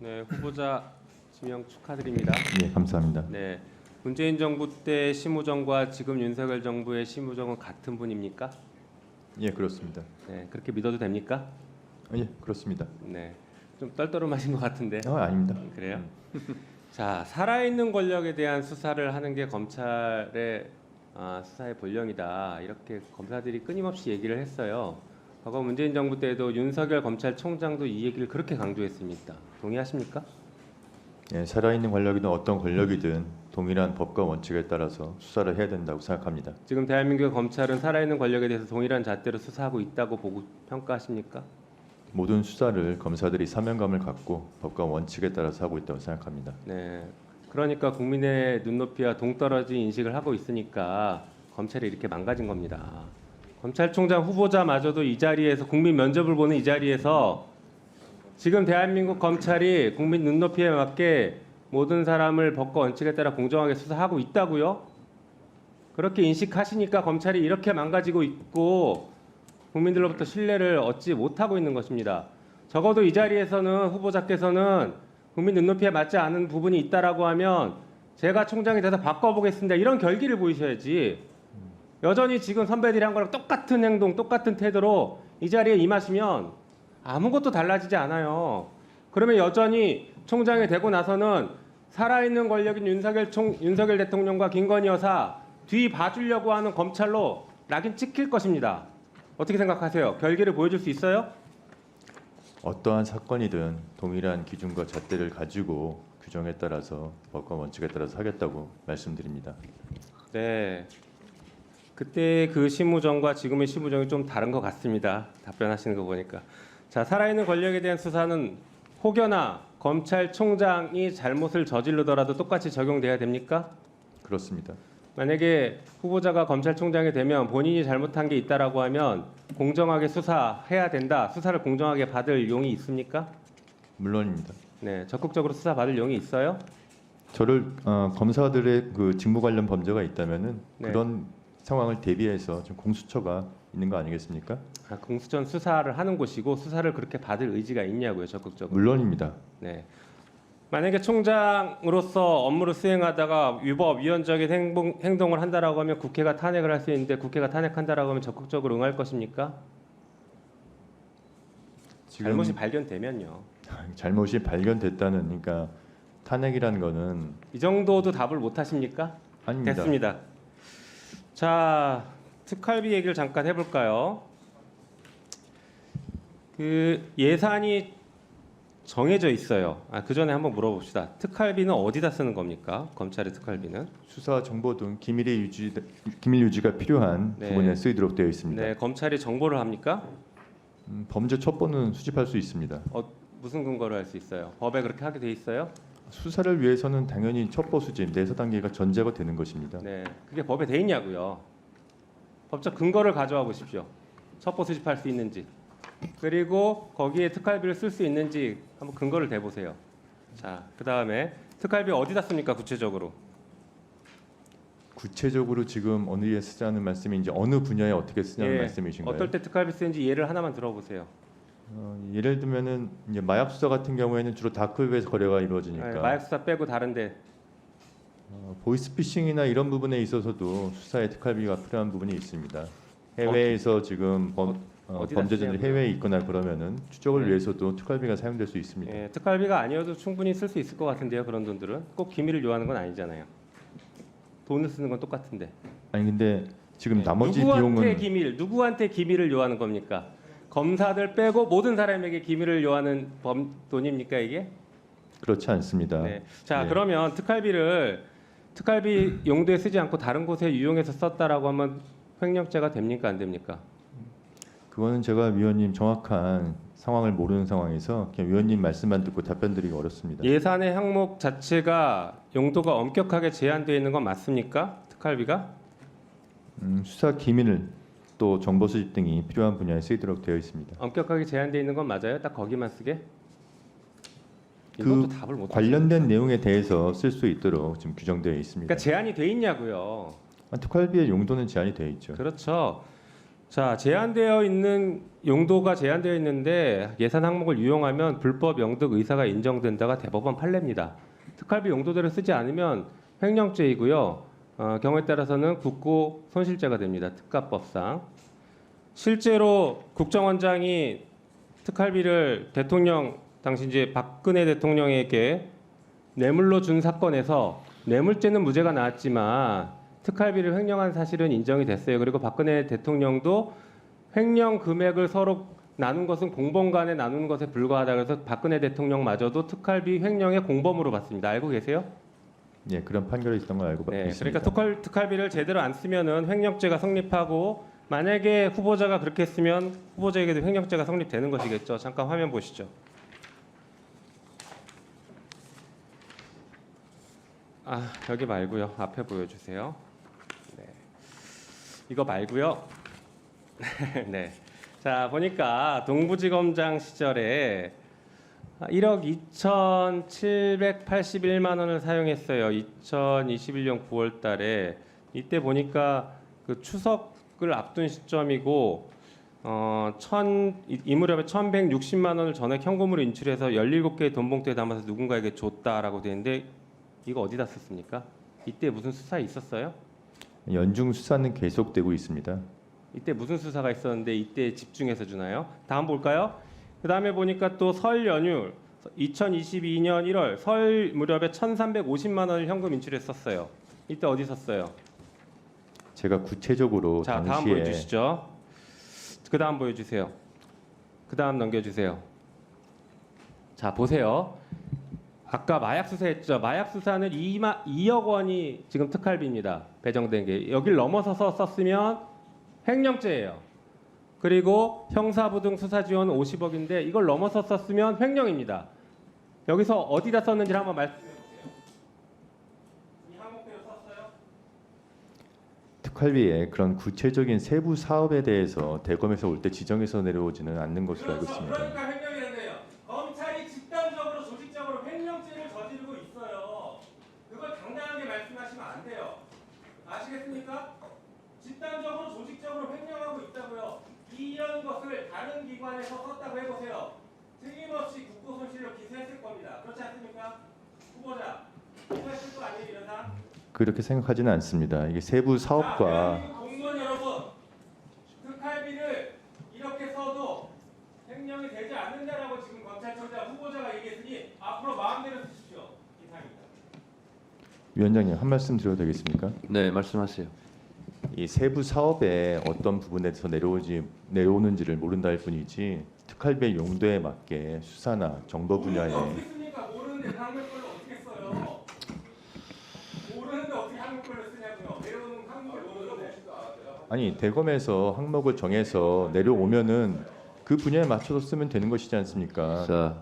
네, 후보자 지명 축하드립니다. 예, 감사합니다. 네, 문재인 정부 때 심우정과 지금 윤석열 정부의 심우정은 같은 분입니까? 예, 그렇습니다. 네, 그렇게 믿어도 됩니까? 예, 그렇습니다. 네, 좀 떨떠름하신 것 같은데. 아닙니다. 그래요? 자, 살아있는 권력에 대한 수사를 하는 게 검찰의 수사의 본령이다. 이렇게 검사들이 끊임없이 얘기를 했어요. 과거 문재인 정부 때도 윤석열 검찰총장도 이 얘기를 그렇게 강조했습니다. 동의하십니까? 예, 살아있는 권력이든 어떤 권력이든 동일한 법과 원칙에 따라서 수사를 해야 된다고 생각합니다. 지금 대한민국 검찰은 살아있는 권력에 대해서 동일한 잣대로 수사하고 있다고 보고 평가하십니까? 모든 수사를 검사들이 사명감을 갖고 법과 원칙에 따라서 하고 있다고 생각합니다. 네. 그러니까 국민의 눈높이와 동떨어진 인식을 하고 있으니까 검찰이 이렇게 망가진 겁니다. 검찰총장 후보자마저도 이 자리에서 국민 면접을 보는 이 자리에서 지금 대한민국 검찰이 국민 눈높이에 맞게 모든 사람을 법과 원칙에 따라 공정하게 수사하고 있다고요? 그렇게 인식하시니까 검찰이 이렇게 망가지고 있고 국민들로부터 신뢰를 얻지 못하고 있는 것입니다. 적어도 이 자리에서는 후보자께서는 국민 눈높이에 맞지 않은 부분이 있다라고 하면 제가 총장이 돼서 바꿔보겠습니다. 이런 결기를 보이셔야지. 여전히 지금 선배들이 한 거랑 똑같은 행동, 똑같은 태도로 이 자리에 임하시면 아무것도 달라지지 않아요. 그러면 여전히 총장이 되고 나서는 살아있는 권력인 윤석열 대통령과 김건희 여사 뒤 봐주려고 하는 검찰로 낙인 찍힐 것입니다. 어떻게 생각하세요? 결기를 보여줄 수 있어요? 어떠한 사건이든 동일한 기준과 잣대를 가지고 규정에 따라서 법과 원칙에 따라서 하겠다고 말씀드립니다. 네. 그때 그 심우정과 지금의 심우정이 좀 다른 것 같습니다. 답변하시는 거 보니까. 자, 살아있는 권력에 대한 수사는 혹여나 검찰총장이 잘못을 저지르더라도 똑같이 적용돼야 됩니까? 그렇습니다. 만약에 후보자가 검찰총장이 되면 본인이 잘못한 게 있다라고 하면 공정하게 수사해야 된다. 수사를 공정하게 받을 용이 있습니까? 물론입니다. 네, 적극적으로 수사 받을 용이 있어요? 저를 검사들의 그 직무 관련 범죄가 있다면은 네. 그런 상황을 대비해서 좀 공수처가 있는 거 아니겠습니까? 공수처는 수사를 하는 곳이고 수사를 그렇게 받을 의지가 있냐고요, 적극적으로. 물론입니다. 네. 만약에 총장으로서 업무를 수행하다가 위법, 위헌적인 행동을 한다라고 하면 국회가 탄핵을 할 수 있는데 국회가 탄핵한다라고 하면 적극적으로 응할 것입니까? 지금 잘못이 발견되면요. 잘못이 발견됐다는 그러니까 탄핵이라는 거는 이 정도도 답을 못 하십니까? 아닙니다. 됐습니다. 자, 특활비 얘기를 잠깐 해볼까요? 그 예산이 정해져 있어요. 그 전에 한번 물어봅시다. 특활비는 어디다 쓰는 겁니까? 검찰의 특활비는? 수사 정보 등 기밀 유지가 필요한 네. 부분에 쓰이도록 되어 있습니다. 네, 검찰이 정보를 합니까? 범죄 첩보는 수집할 수 있습니다. 무슨 근거로 할 수 있어요? 법에 그렇게 하게 돼 있어요? 수사를 위해서는 당연히 첩보 수집 내사 단계가 전제가 되는 것입니다. 네, 그게 법에 돼 있냐고요. 법적 근거를 가져와 보십시오. 첩보 수집할 수 있는지, 그리고 거기에 특활비를 쓸 수 있는지 한번 근거를 대보세요. 자, 그 다음에 특활비 어디다 씁니까? 구체적으로. 구체적으로 지금 어느에 쓰자는 말씀인지 어느 분야에 어떻게 쓰냐는 예, 말씀이신가요? 어떨 때 특활비 쓰는지 예를 하나만 들어보세요. 예를 들면은 이제 마약 수사 같은 경우에는 주로 다크웹에서 거래가 이루어지니까 네, 마약 수사 빼고 다른데. 보이스피싱이나 이런 부분에 있어서도 수사에 특활비가 필요한 부분이 있습니다. 해외에서 지금 어디다 범죄자들이 쓰냐고요? 해외에 있거나 그러면은 추적을 네. 위해서도 특활비가 사용될 수 있습니다. 예, 특활비가 아니어도 충분히 쓸 수 있을 것 같은데요. 그런 돈들은 꼭 기밀을 요하는 건 아니잖아요. 돈을 쓰는 건 똑같은데. 아니 근데 지금 네, 나머지 누구한테 비용은 누구한테 기밀을 요하는 겁니까? 검사들 빼고 모든 사람에게 기밀을 요하는 돈입니까 이게? 그렇지 않습니다. 네. 자, 네. 그러면 특활비 용도에 쓰지 않고 다른 곳에 유용해서 썼다라고 하면 횡령죄가 됩니까 안 됩니까? 그거는 제가 위원님 정확한 상황을 모르는 상황에서 그냥 위원님 말씀만 듣고 답변드리기 어렵습니다. 예산의 항목 자체가 용도가 엄격하게 제한되어 있는 건 맞습니까? 특활비가? 수사 기밀 또 정보 수집 등이 필요한 분야에 쓰이도록 되어 있습니다. 엄격하게 제한되어 있는 건 맞아요? 딱 거기만 쓰게? 그 이것도 답을 못 관련된 내용에 대해서 쓸 수 있도록 지금 규정되어 있습니다. 그러니까 제한이 돼 있냐고요. 특활비의 용도는 제한이 되어 있죠. 그렇죠. 자, 제한되어 있는 용도가 제한되어 있는데 예산 항목을 유용하면 불법 영득 의사가 인정된다가 대법원 판례입니다. 특활비 용도대로 쓰지 않으면 횡령죄이고요. 경우에 따라서는 국고 손실죄가 됩니다. 특가법상. 실제로 국정원장이 특활비를 대통령 당시 이제 박근혜 대통령에게 뇌물로 준 사건에서 뇌물죄는 무죄가 나왔지만 특활비를 횡령한 사실은 인정이 됐어요. 그리고 박근혜 대통령도 횡령 금액을 서로 나눈 것은 공범 간에 나누는 것에 불과하다 그래서 박근혜 대통령마저도 특활비 횡령의 공범으로 봤습니다. 알고 계세요? 예, 그런 판결이 있었던 걸 알고 네, 있습니다. 그러니까 특활비를 제대로 안 쓰면은 횡령죄가 성립하고 만약에 후보자가 그렇게 했으면 후보자에게도 횡령죄가 성립되는 것이겠죠. 잠깐 화면 보시죠. 여기 말고요. 앞에 보여주세요. 네. 이거 말고요. 네. 자, 보니까 동부지검장 시절에 1억 2,781만 원을 사용했어요. 2021년 9월 달에. 이때 보니까 그 추석을 앞둔 시점이고 이 무렵에 1,160만 원을 전액 현금으로 인출해서 17개의 돈 봉투에 담아서 누군가에게 줬다라고 되는데 이거 어디다 썼습니까? 이때 무슨 수사 있었어요? 연중 수사는 계속되고 있습니다. 이때 무슨 수사가 있었는데 이때 집중해서 주나요? 다음 볼까요? 그 다음에 보니까 또 설 연휴 2022년 1월 설 무렵에 1,350만 원을 현금 인출했었어요. 이때 어디 썼어요? 제가 구체적으로 자, 다음 당시에 보여주시죠. 그 다음 보여주세요. 그 다음 넘겨주세요. 자, 보세요. 아까 마약 수사했죠. 마약 수사는 2억 원이 지금 특활비입니다. 배정된 게. 여길 넘어서서 썼으면 횡령죄예요. 그리고 형사부등 수사지원 50억인데 이걸 넘어서 썼으면 횡령입니다. 여기서 어디다 썼는지 한번 말씀해 주세요. 이 항목대로 썼어요? 특활비에 그런 구체적인 세부 사업에 대해서 대검에서 올 때 지정해서 내려오지는 않는 것으로 알고 있습니다. 그러니까 횡령이 된대요. 검찰이 집단적으로 조직적으로 횡령죄를 저지르고 있어요. 그걸 당당하게 말씀하시면 안 돼요. 아시겠습니까? 집단적으로 조직적으로 횡령하고 있다고요. 이런 것을 다른 기관에서 썼다고 해보세요. 틀림없이 국고 손실로 기소했을 겁니다. 그렇지 않습니까? 후보자 기소했을 거 아니에요, 이런상? 그렇게 생각하지는 않습니다. 이게 세부 사업과 대한민국 공무원 여러분, 특활비를 이렇게 써도 횡령이 되지 않는다라고 지금 검찰총장 후보자가 얘기했으니 앞으로 마음대로 쓰십시오. 이상입니다. 위원장님 한 말씀 드려도 되겠습니까? 네, 말씀하세요. 이 세부 사업에 어떤 부분에서 내려오는지를 모른다 할 뿐이지 특활비의 용도에 맞게 수사나 정보 분야에 어떻게 씁니까? 모르는데 항목별로 어떻게 써요? 모르는데 어떻게 항목별로 쓰냐고요? 내려오는 항목을 모르는데. 아니 대검에서 항목을 정해서 내려오면은 그 분야에 맞춰서 쓰면 되는 것이지 않습니까? 자,